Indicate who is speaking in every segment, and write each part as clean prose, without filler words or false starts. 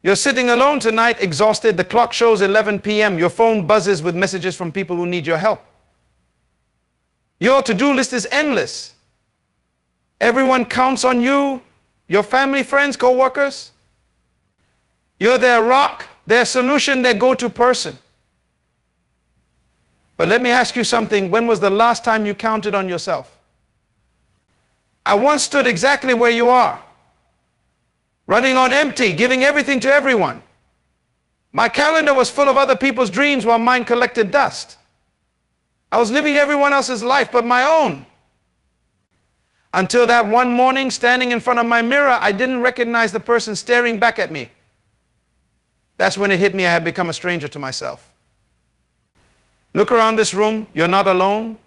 Speaker 1: You're sitting alone tonight, exhausted. The clock shows 11 p.m. Your phone buzzes with messages from people who need your help. Your to-do list is endless. Everyone counts on you, your family, friends, co-workers. You're their rock, their solution, their go-to person. But let me ask you something. When was the last time you counted on yourself? I once stood exactly where you are, running on empty, giving everything to everyone. My calendar was full of other people's dreams while mine collected dust. I was living everyone else's life but my own. Until that one morning, standing in front of my mirror, I didn't recognize the person staring back at me. That's when it hit me I had become a stranger to myself. Look around this room. You're not alone.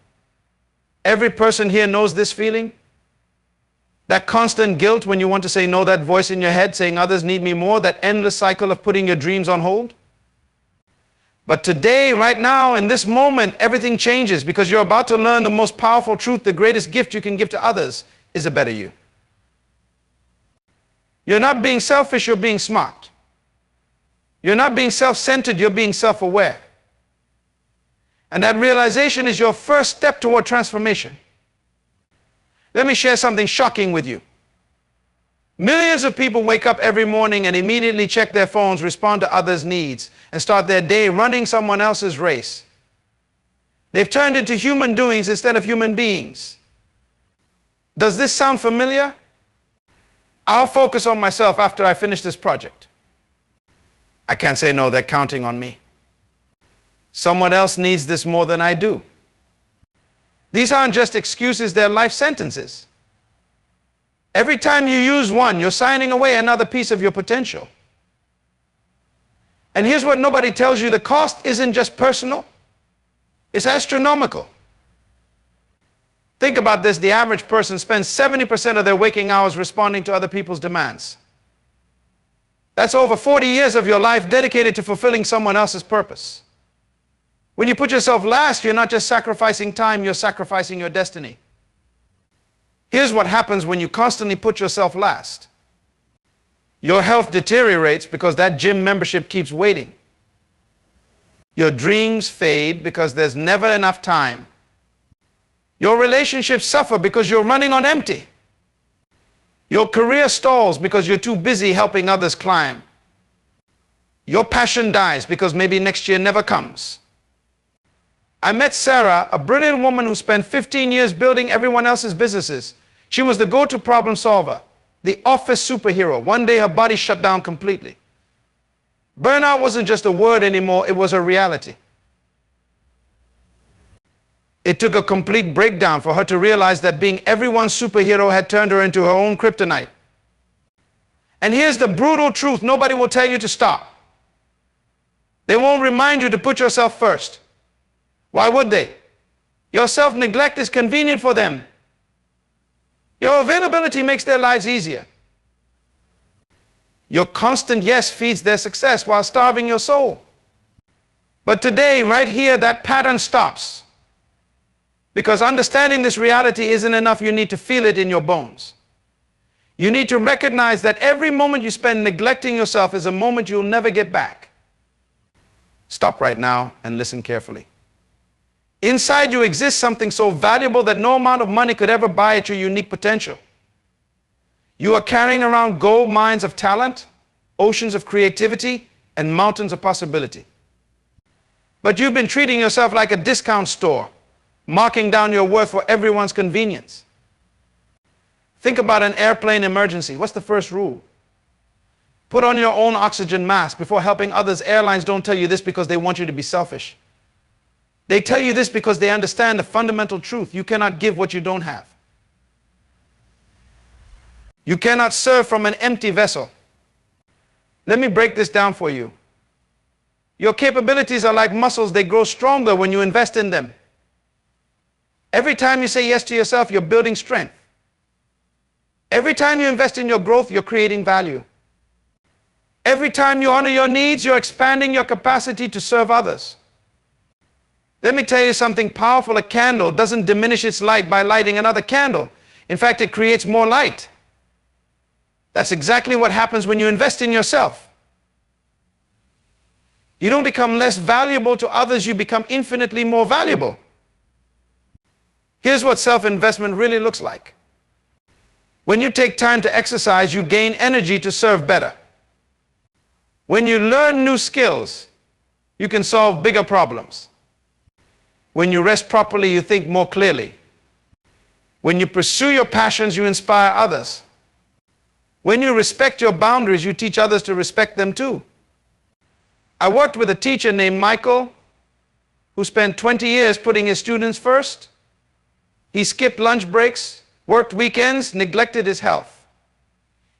Speaker 1: Every person here knows this feeling. That constant guilt when you want to say no, that voice in your head saying others need me more, that endless cycle of putting your dreams on hold. But today, right now, in this moment, everything changes because you're about to learn the most powerful truth. The greatest gift you can give to others is a better you. You're not being selfish, you're being smart. You're not being self-centered, you're being self-aware. And that realization is your first step toward transformation. Let me share something shocking with you. Millions of people wake up every morning and immediately check their phones, respond to others' needs, and start their day running someone else's race. They've turned into human doings instead of human beings. Does this sound familiar? I'll focus on myself after I finish this project. I can't say no, they're counting on me. Someone else needs this more than I do. These aren't just excuses, they're life sentences. Every time you use one, you're signing away another piece of your potential. And here's what nobody tells you. The cost isn't just personal, it's astronomical. Think about this. The average person spends 70% of their waking hours responding to other people's demands. That's over 40 years of your life dedicated to fulfilling someone else's purpose. When you put yourself last, you're not just sacrificing time, you're sacrificing your destiny. Here's what happens when you constantly put yourself last. Your health deteriorates because that gym membership keeps waiting. Your dreams fade because there's never enough time. Your relationships suffer because you're running on empty. Your career stalls because you're too busy helping others climb. Your passion dies because maybe next year never comes. I met Sarah, a brilliant woman who spent 15 years building everyone else's businesses. She was the go-to problem solver, the office superhero. One day her body shut down completely. Burnout wasn't just a word anymore, it was a reality. It took a complete breakdown for her to realize that being everyone's superhero had turned her into her own kryptonite. And here's the brutal truth: nobody will tell you to stop. They won't remind you to put yourself first. Why would they? Your self-neglect is convenient for them. Your availability makes their lives easier. Your constant yes feeds their success while starving your soul. But today, right here, that pattern stops. Because understanding this reality isn't enough. You need to feel it in your bones. You need to recognize that every moment you spend neglecting yourself is a moment you'll never get back. Stop right now and listen carefully. Inside you exists something so valuable that no amount of money could ever buy at your unique potential. You are carrying around gold mines of talent, oceans of creativity, and mountains of possibility. But you've been treating yourself like a discount store, marking down your worth for everyone's convenience. Think about an airplane emergency. What's the first rule? Put on your own oxygen mask before helping others. Airlines don't tell you this because they want you to be selfish. They tell you this because they understand the fundamental truth: you cannot give what you don't have. You cannot serve from an empty vessel. Let me break this down for you. Your capabilities are like muscles. They grow stronger when you invest in them. Every time you say yes to yourself, you're building strength. Every time you invest in your growth, you're creating value. Every time you honor your needs, you're expanding your capacity to serve others. Let me tell you something powerful. A candle doesn't diminish its light by lighting another candle. In fact, it creates more light. That's exactly what happens when you invest in yourself. You don't become less valuable to others, you become infinitely more valuable. Here's what self-investment really looks like. When you take time to exercise, you gain energy to serve better. When you learn new skills, you can solve bigger problems. When you rest properly, you think more clearly. When you pursue your passions, you inspire others. When you respect your boundaries, you teach others to respect them too. I worked with a teacher named Michael who spent 20 years putting his students first. He skipped lunch breaks, worked weekends, neglected his health.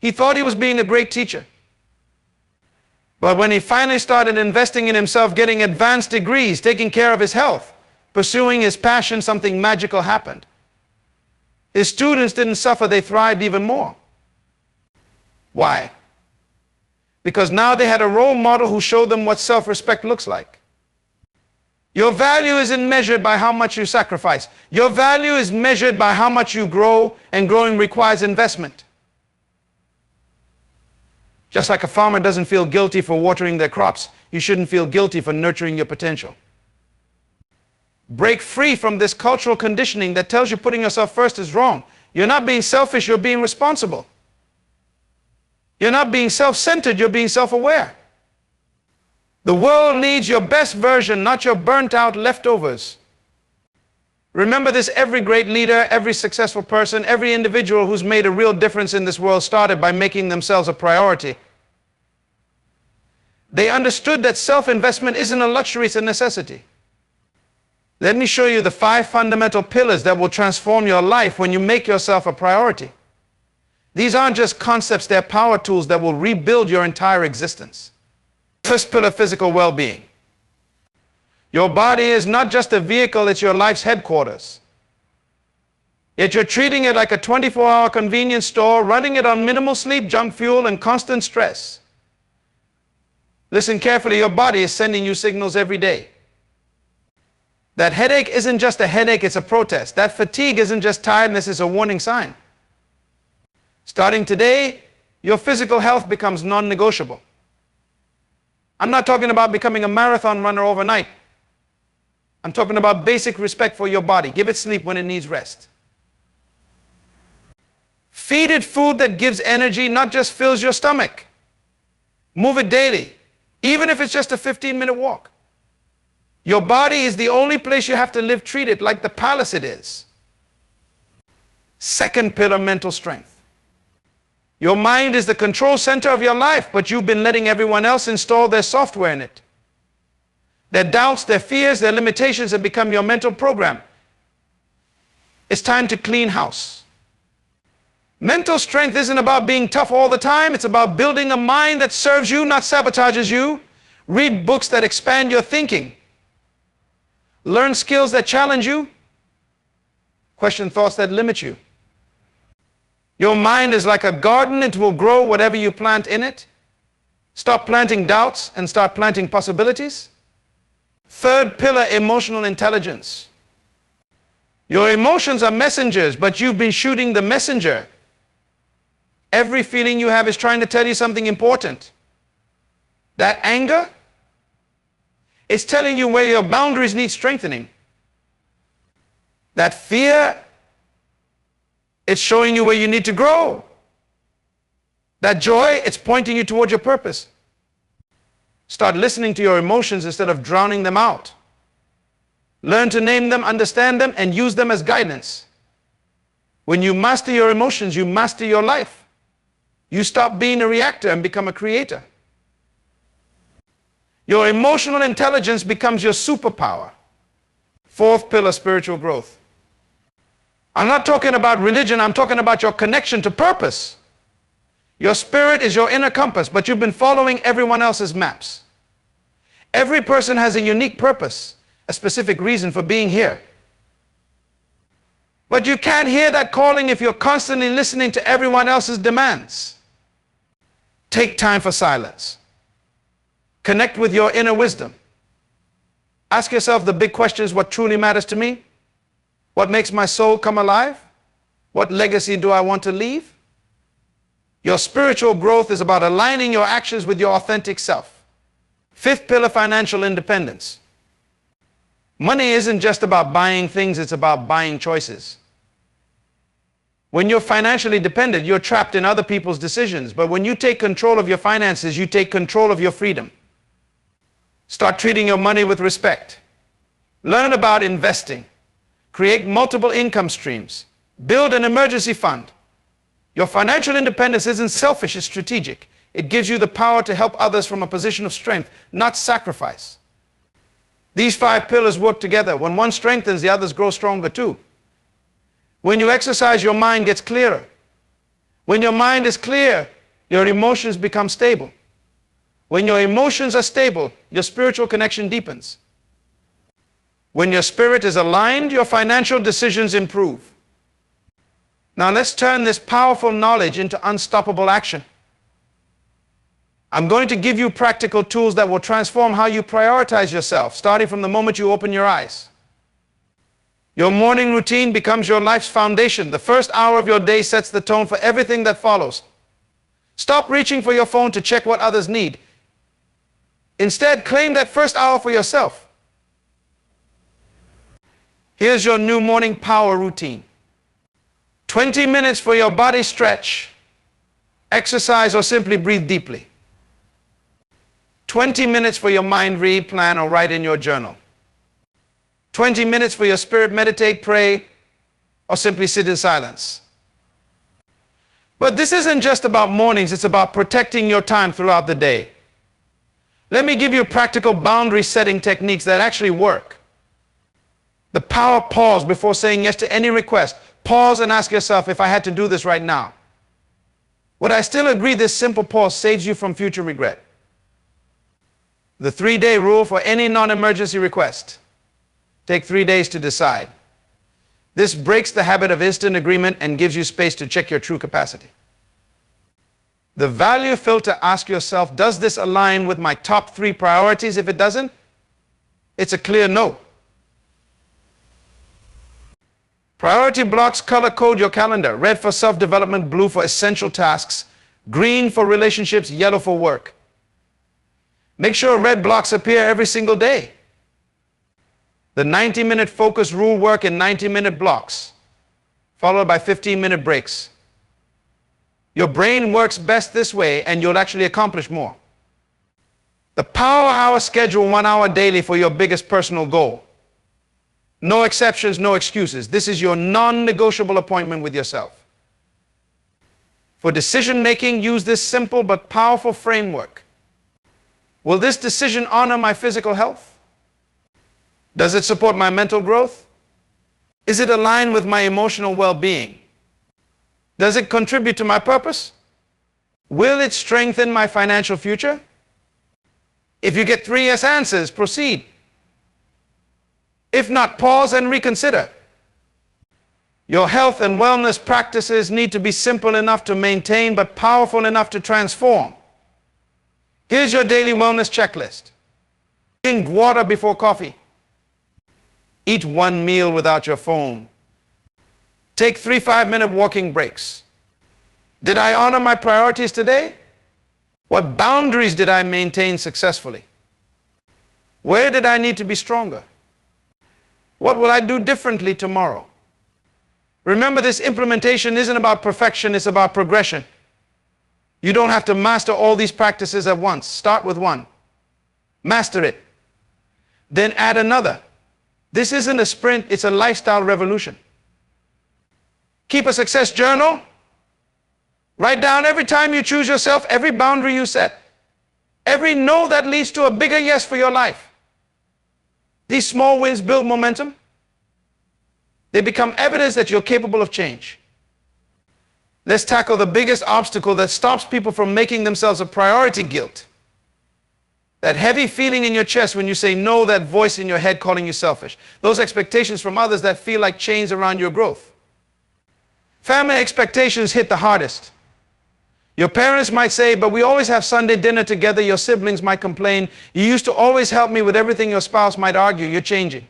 Speaker 1: He thought he was being a great teacher. But when he finally started investing in himself, getting advanced degrees, taking care of his health, pursuing his passion, something magical happened. His students didn't suffer, they thrived even more. Why? Because now they had a role model who showed them what self-respect looks like. Your value isn't measured by how much you sacrifice. Your value is measured by how much you grow, and growing requires investment. Just like a farmer doesn't feel guilty for watering their crops, you shouldn't feel guilty for nurturing your potential. Break free from this cultural conditioning that tells you putting yourself first is wrong. You're not being selfish, you're being responsible. You're not being self-centered, you're being self-aware. The world needs your best version, not your burnt-out leftovers. Remember this, every great leader, every successful person, every individual who's made a real difference in this world started by making themselves a priority. They understood that self-investment isn't a luxury, it's a necessity. Let me show you the 5 fundamental pillars that will transform your life when you make yourself a priority. These aren't just concepts, they're power tools that will rebuild your entire existence. First pillar, physical well-being. Your body is not just a vehicle, it's your life's headquarters. Yet you're treating it like a 24-hour convenience store, running it on minimal sleep, junk fuel, and constant stress. Listen carefully, your body is sending you signals every day. That headache isn't just a headache, it's a protest. That fatigue isn't just tiredness, it's a warning sign. Starting today, your physical health becomes non-negotiable. I'm not talking about becoming a marathon runner overnight. I'm talking about basic respect for your body. Give it sleep when it needs rest. Feed it food that gives energy, not just fills your stomach. Move it daily, even if it's just a 15-minute walk. Your body is the only place you have to live. Treat it like the palace it is. Second pillar, mental strength. Your mind is the control center of your life, but you've been letting everyone else install their software in it. Their doubts, their fears, their limitations have become your mental program. It's time to clean house. Mental strength isn't about being tough all the time. It's about building a mind that serves you, not sabotages you. Read books that expand your thinking. Learn skills that challenge you. Question thoughts that limit you. Your mind is like a garden. It will grow whatever you plant in it. Stop planting doubts and start planting possibilities. Third pillar, emotional intelligence. Your emotions are messengers, but you've been shooting the messenger. Every feeling you have is trying to tell you something important. That anger is telling you where your boundaries need strengthening. That fear, it's showing you where you need to grow. That joy, it's pointing you towards your purpose. Start listening to your emotions instead of drowning them out. Learn to name them, understand them, and use them as guidance. When you master your emotions, you master your life. You stop being a reactor and become a creator. Your emotional intelligence becomes your superpower. Fourth pillar, spiritual growth. I'm not talking about religion, I'm talking about your connection to purpose. Your spirit is your inner compass, but you've been following everyone else's maps. Every person has a unique purpose, a specific reason for being here. But you can't hear that calling if you're constantly listening to everyone else's demands. Take time for silence. Connect with your inner wisdom. Ask yourself the big questions: what truly matters to me? What makes my soul come alive? What legacy do I want to leave? Your spiritual growth is about aligning your actions with your authentic self. Fifth pillar, financial independence. Money isn't just about buying things, it's about buying choices. When you're financially dependent, you're trapped in other people's decisions. But when you take control of your finances, you take control of your freedom. Start treating your money with respect. Learn about investing. Create multiple income streams. Build an emergency fund. Your financial independence isn't selfish, it's strategic. It gives you the power to help others from a position of strength, not sacrifice. These 5 pillars work together. When one strengthens, the others grow stronger too. When you exercise, your mind gets clearer. When your mind is clear, your emotions become stable. When your emotions are stable, your spiritual connection deepens. When your spirit is aligned, your financial decisions improve. Now let's turn this powerful knowledge into unstoppable action. I'm going to give you practical tools that will transform how you prioritize yourself, starting from the moment you open your eyes. Your morning routine becomes your life's foundation. The first hour of your day sets the tone for everything that follows. Stop reaching for your phone to check what others need. Instead, claim that first hour for yourself. Here's your new morning power routine. 20 minutes for your body stretch, exercise, or simply breathe deeply. 20 minutes for your mind read, plan, or write in your journal. 20 minutes for your spirit meditate, pray, or simply sit in silence. But this isn't just about mornings, it's about protecting your time throughout the day. Let me give you practical boundary setting techniques that actually work. The power pause before saying yes to any request. Pause and ask yourself, if I had to do this right now, would I still agree? This simple pause saves you from future regret. The 3-day rule for any non-emergency request. Take 3 days to decide. This breaks the habit of instant agreement and gives you space to check your true capacity. The value filter, ask yourself, does this align with my top 3 priorities? If it doesn't, it's a clear no. Priority blocks, color code your calendar. Red for self-development, blue for essential tasks, green for relationships, yellow for work. Make sure red blocks appear every single day. The 90-minute focus rule work in 90-minute blocks, followed by 15-minute breaks. Your brain works best this way, and you'll actually accomplish more. The power hour schedule, 1 hour daily for your biggest personal goal. No exceptions, no excuses. This is your non-negotiable appointment with yourself. For decision making, use this simple but powerful framework. Will this decision honor my physical health? Does it support my mental growth? Is it aligned with my emotional well-being? Does it contribute to my purpose? Will it strengthen my financial future? If you get 3 yes answers, proceed. If not, pause and reconsider. Your health and wellness practices need to be simple enough to maintain, but powerful enough to transform. Here's your daily wellness checklist. Drink water before coffee. Eat 1 meal without your phone. Take 3 5-minute walking breaks. Did I honor my priorities today? What boundaries did I maintain successfully? Where did I need to be stronger? What will I do differently tomorrow? Remember, this implementation isn't about perfection, it's about progression. You don't have to master all these practices at once. Start with one. Master it. Then add another. This isn't a sprint, it's a lifestyle revolution. Keep a success journal. Write down every time you choose yourself, every boundary you set, every no that leads to a bigger yes for your life. These small wins build momentum. They become evidence that you're capable of change. Let's tackle the biggest obstacle that stops people from making themselves a priority: guilt. That heavy feeling in your chest when you say no, that voice in your head calling you selfish. Those expectations from others that feel like chains around your growth. Family expectations hit the hardest. Your parents might say, but we always have Sunday dinner together. Your siblings might complain. You used to always help me with everything. Your spouse might argue. You're changing.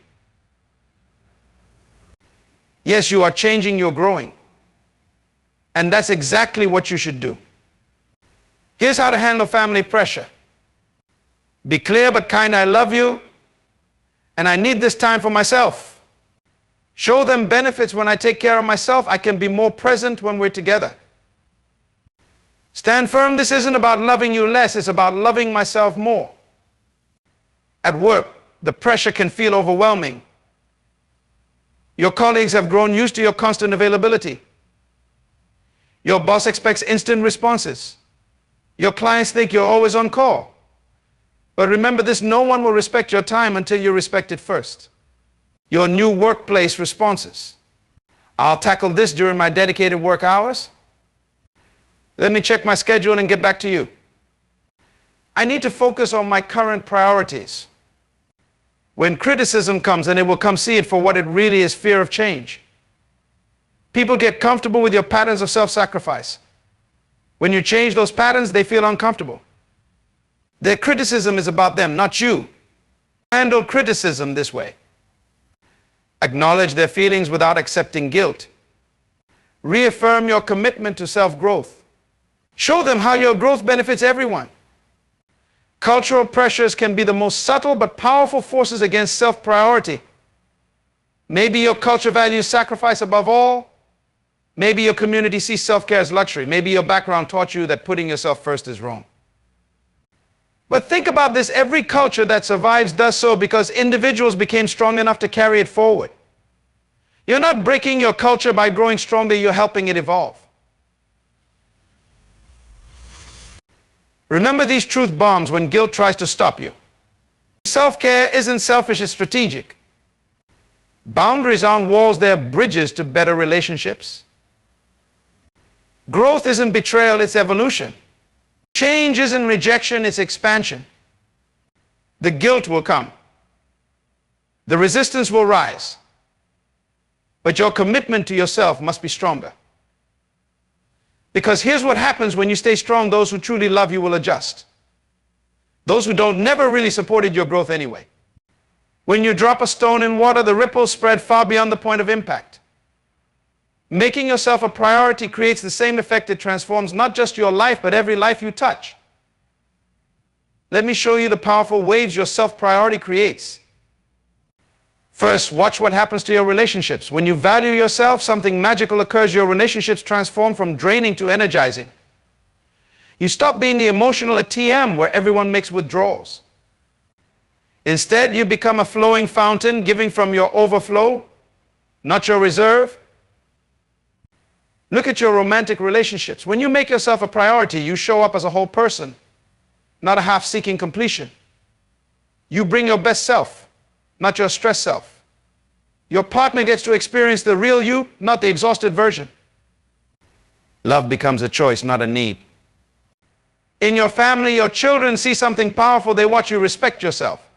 Speaker 1: Yes, you are changing. You're growing. And that's exactly what you should do. Here's how to handle family pressure. Be clear but kind, I love you, and I need this time for myself. Show them benefits when I take care of myself. I can be more present when we're together. Stand firm, this isn't about loving you less, it's about loving myself more. At work, the pressure can feel overwhelming. Your colleagues have grown used to your constant availability. Your boss expects instant responses. Your clients think you're always on call. But remember this, no one will respect your time until you respect it first. Your new workplace responses. I'll tackle this during my dedicated work hours. Let me check my schedule and get back to you. I need to focus on my current priorities. When criticism comes, and it will come, see it for what it really is, fear of change. People get comfortable with your patterns of self-sacrifice. When you change those patterns, they feel uncomfortable. Their criticism is about them, not you. Handle criticism this way. Acknowledge their feelings without accepting guilt. Reaffirm your commitment to self-growth. Show them how your growth benefits everyone. Cultural pressures can be the most subtle but powerful forces against self-priority. Maybe your culture values sacrifice above all. Maybe your community sees self-care as luxury. Maybe your background taught you that putting yourself first is wrong. But think about this, every culture that survives does so because individuals became strong enough to carry it forward. You're not breaking your culture by growing stronger, you're helping it evolve. Remember these truth bombs when guilt tries to stop you. Self-care isn't selfish, it's strategic. Boundaries aren't walls, they're bridges to better relationships. Growth isn't betrayal, it's evolution. Change isn't rejection, it's expansion. The guilt will come. The resistance will rise. But your commitment to yourself must be stronger. Because here's what happens when you stay strong, those who truly love you will adjust. Those who don't never really supported your growth anyway. When you drop a stone in water, the ripples spread far beyond the point of impact. Making yourself a priority creates the same effect. It transforms not just your life, but every life you touch. Let me show you the powerful waves your self-priority creates. First, watch what happens to your relationships. When you value yourself, something magical occurs. Your relationships transform from draining to energizing. You stop being the emotional ATM where everyone makes withdrawals. Instead, you become a flowing fountain, giving from your overflow, not your reserve. Look at your romantic relationships. When you make yourself a priority, you show up as a whole person, not a half-seeking completion. You bring your best self, not your stressed self. Your partner gets to experience the real you, not the exhausted version. Love becomes a choice, not a need. In your family, your children see something powerful. They watch you respect yourself.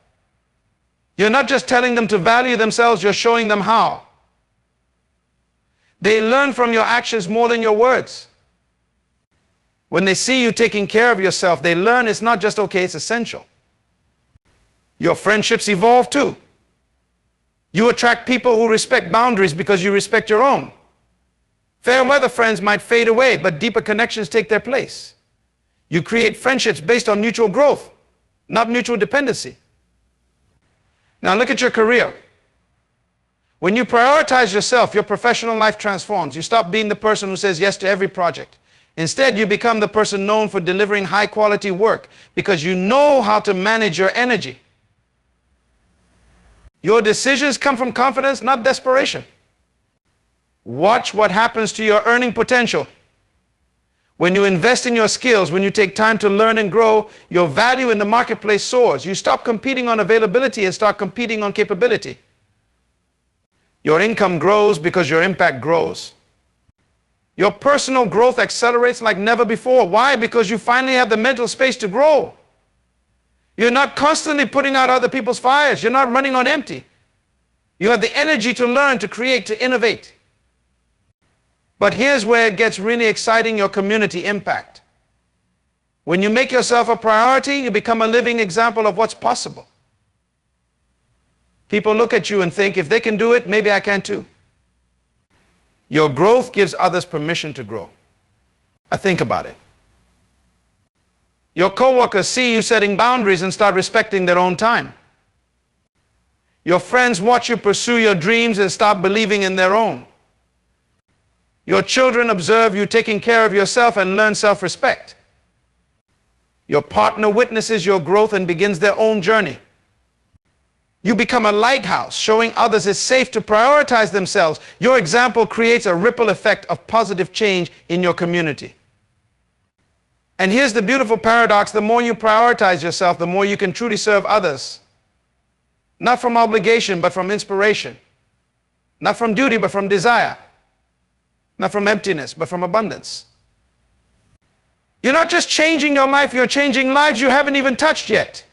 Speaker 1: You're not just telling them to value themselves, you're showing them how. They learn from your actions more than your words. When they see you taking care of yourself, they learn it's not just okay, it's essential. Your friendships evolve too. You attract people who respect boundaries because you respect your own. Fair weather friends might fade away, but deeper connections take their place. You create friendships based on mutual growth, not mutual dependency. Now look at your career. When you prioritize yourself, your professional life transforms. You stop being the person who says yes to every project. Instead, you become the person known for delivering high-quality work because you know how to manage your energy. Your decisions come from confidence, not desperation. Watch what happens to your earning potential. When you invest in your skills, when you take time to learn and grow, your value in the marketplace soars. You stop competing on availability and start competing on capability. Your income grows because your impact grows. Your personal growth accelerates like never before. Why? Because you finally have the mental space to grow. You're not constantly putting out other people's fires. You're not running on empty. You have the energy to learn, to create, to innovate. But here's where it gets really exciting, your community impact. When you make yourself a priority, you become a living example of what's possible. People look at you and think, if they can do it, maybe I can too. Your growth gives others permission to grow. Think about it. Your coworkers see you setting boundaries and start respecting their own time. Your friends watch you pursue your dreams and start believing in their own. Your children observe you taking care of yourself and learn self-respect. Your partner witnesses your growth and begins their own journey. You become a lighthouse, showing others it's safe to prioritize themselves. Your example creates a ripple effect of positive change in your community. And here's the beautiful paradox: the more you prioritize yourself, the more you can truly serve others. Not from obligation, but from inspiration. Not from duty, but from desire. Not from emptiness, but from abundance. You're not just changing your life, you're changing lives you haven't even touched yet.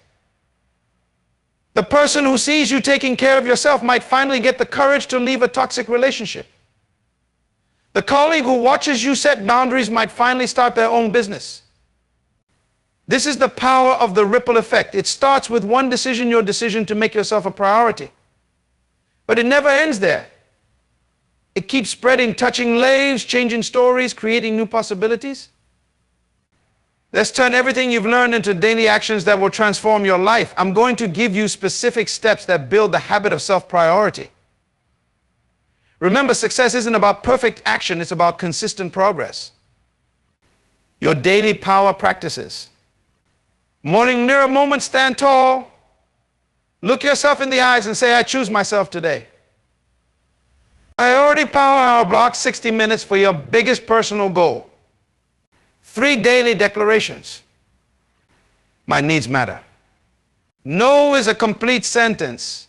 Speaker 1: The person who sees you taking care of yourself might finally get the courage to leave a toxic relationship. The colleague who watches you set boundaries might finally start their own business. This is the power of the ripple effect. It starts with one decision, your decision to make yourself a priority. But it never ends there. It keeps spreading, touching lives, changing stories, creating new possibilities. Let's turn everything you've learned into daily actions that will transform your life. I'm going to give you specific steps that build the habit of self-priority. Remember, success isn't about perfect action, it's about consistent progress. Your daily power practices. Morning mirror moment, stand tall. Look yourself in the eyes and say, I choose myself today. Priority power hour block, 60 minutes for your biggest personal goal. 3 daily declarations. My needs matter. No is a complete sentence.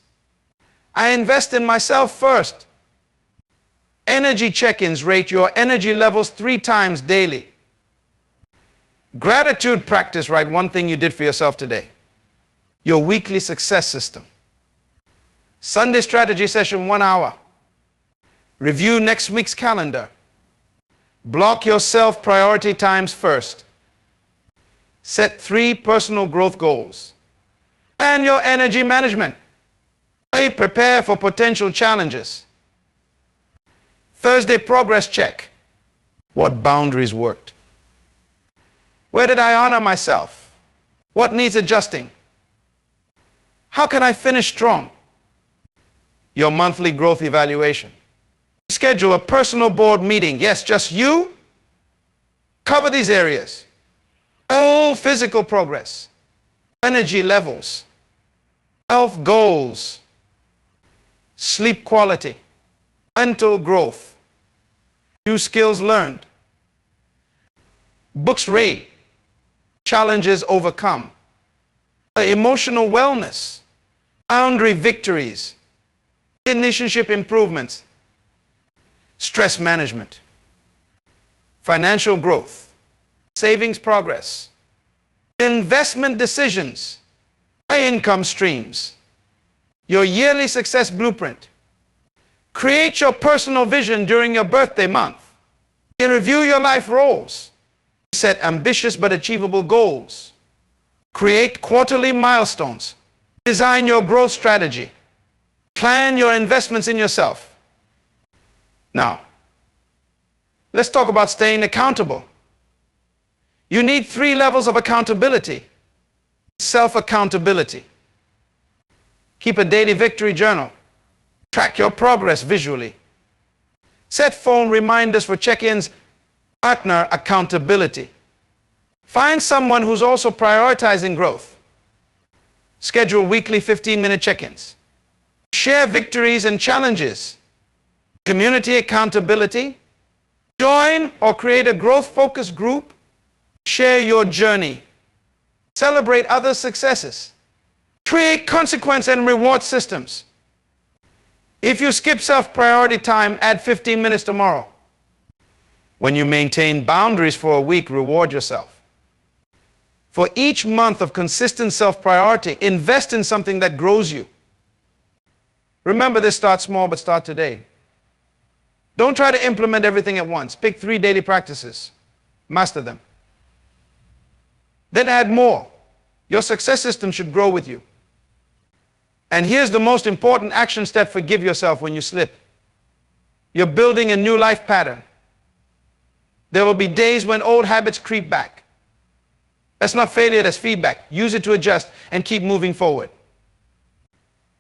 Speaker 1: I invest in myself first. Energy check-ins, rate your energy levels 3 times daily. Gratitude practice, write one thing you did for yourself today. Your weekly success system. Sunday strategy session, 1 hour. Review next week's calendar. Block your self-priority times first. Set 3 personal growth goals. Plan your energy management. Prepare for potential challenges. Thursday progress check. What boundaries worked? Where did I honor myself? What needs adjusting? How can I finish strong? Your monthly growth evaluation. Schedule a personal board meeting. Yes, just you. Cover these areas. All physical progress, energy levels, health goals, sleep quality, mental growth, new skills learned, books read, challenges overcome, emotional wellness, boundary victories, relationship improvements, stress management, financial growth, savings progress, investment decisions, income streams, your yearly success blueprint. Create your personal vision during your birthday month. Review your life roles. Set ambitious but achievable goals. Create quarterly milestones. Design your growth strategy. Plan your investments in yourself. Now, let's talk about staying accountable. You need 3 levels of accountability. Self-accountability. Keep a daily victory journal. Track your progress visually. Set phone reminders for check-ins. Partner accountability. Find someone who's also prioritizing growth. Schedule weekly 15-minute check-ins. Share victories and challenges. Community accountability. Join or create a growth-focused group. Share your journey. Celebrate others' successes. Create consequence and reward systems. If you skip self-priority time, add 15 minutes tomorrow. When you maintain boundaries for a week, reward yourself. For each month of consistent self-priority, invest in something that grows you. Remember this, start small, but start today. Don't try to implement everything at once. Pick 3 daily practices. Master them. Then add more. Your success system should grow with you. And here's the most important action step: forgive yourself when you slip. You're building a new life pattern. There will be days when old habits creep back. That's not failure, that's feedback. Use it to adjust and keep moving forward.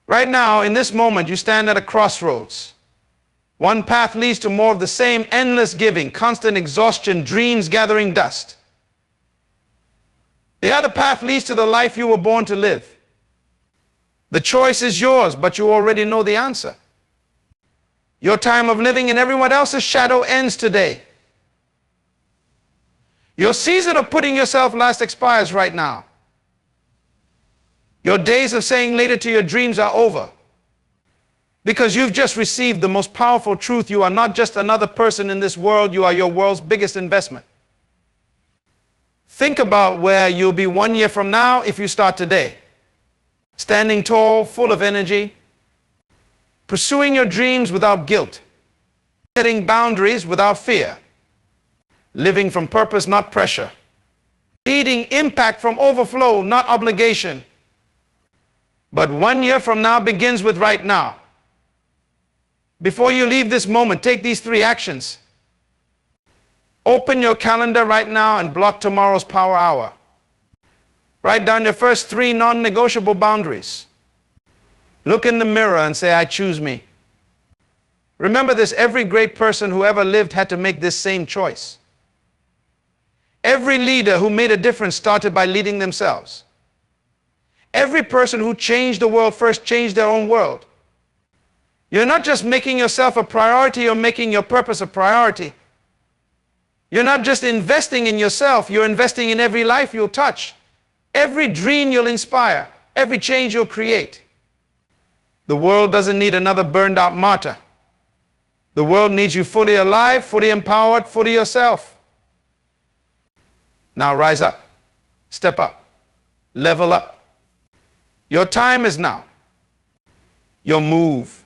Speaker 1: Right now, in this moment, you stand at a crossroads. One path leads to more of the same, endless giving, constant exhaustion, dreams gathering dust. The other path leads to the life you were born to live. The choice is yours, but you already know the answer. Your time of living in everyone else's shadow ends today. Your season of putting yourself last expires right now. Your days of saying later to your dreams are over. Because you've just received the most powerful truth. You are not just another person in this world, you are your world's biggest investment. Think about where you'll be 1 year from now if you start today. Standing tall, full of energy, pursuing your dreams without guilt, setting boundaries without fear, living from purpose, not pressure, leading impact from overflow, not obligation. But 1 year from now begins with right now. Before you leave this moment, take these 3 actions. Open your calendar right now and block tomorrow's power hour. Write down your first 3 non-negotiable boundaries. Look in the mirror and say, I choose me. Remember this, every great person who ever lived had to make this same choice. Every leader who made a difference started by leading themselves. Every person who changed the world first changed their own world. You're not just making yourself a priority, you're making your purpose a priority. You're not just investing in yourself, you're investing in every life you'll touch, every dream you'll inspire, every change you'll create. The world doesn't need another burned out martyr. The world needs you fully alive, fully empowered, fully yourself. Now rise up, step up, level up. Your time is now. Your move